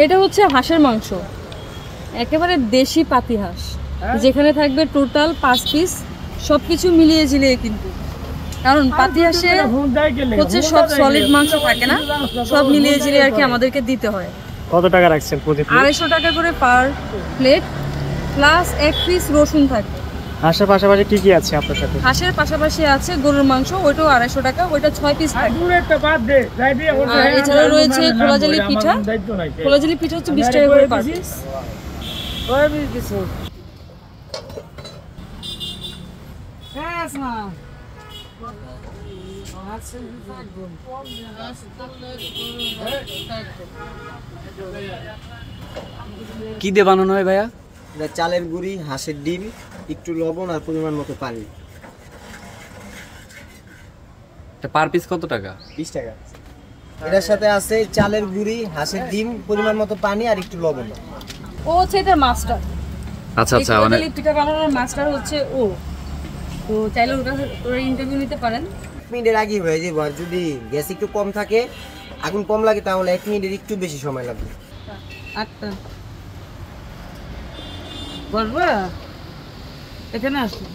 এটা হচ্ছে হাঁসের মাংস, একেবারে দেশি পাতি হাঁস, যেখানে থাকবে টোটাল 5 পিস, সবকিছু মিলিয়ে ঝিলিয়ে কিন্তু। কারণ পাতি হাঁসে হচ্ছে সব সলিড মাংস থাকে না, সব মিলিয়ে ঝিলিয়ে আর কি আমাদেরকে দিতে হয়। কত টাকা রাখছেন প্রতি প্লেট? 250 টাকা করে পার প্লেট, প্লাস 1 পিস রসুন থাকে। হাঁসের পাশাপাশি কি কি আছে আপনার সাথে? হাঁসের পাশাপাশি আছে গরুর মাংস, ওইটাও 250 টাকা, ওইটা 6 পিস থাকে। আর এছাড়া রয়েছে খোলাজালি পিঠা, খোলাজালি পিঠা হচ্ছে 20 টাকা করে পার পিস। কি দিয়ে বানানো হয় ভাইয়া? এটা চালের গুঁড়ি, হাঁসের ডিম, একটু লবণ আর পরিমাণ মতো পানি। পার পিস কত টাকা? 20 টাকা। এটার সাথে আছে চালের গুঁড়ি, হাঁসের ডিম, পরিমাণ মতো পানি আর একটু লবণ। ও হচ্ছে এটার মাস্টার। আচ্ছা আচ্ছা, মানে পিঠা বানানোর মাস্টার হচ্ছে ও। তো চাইলে ওরা ইন্টারভিউ নিতে পারেন। 1 মিনিটের আগেই হয়ে যাবে, আর যদি গ্যাস একটু কম থাকে, আগুন কম লাগে, তাহলে 1 মিনিটের একটু বেশি সময় লাগবে। 8টা বলবা এখানে আসুন।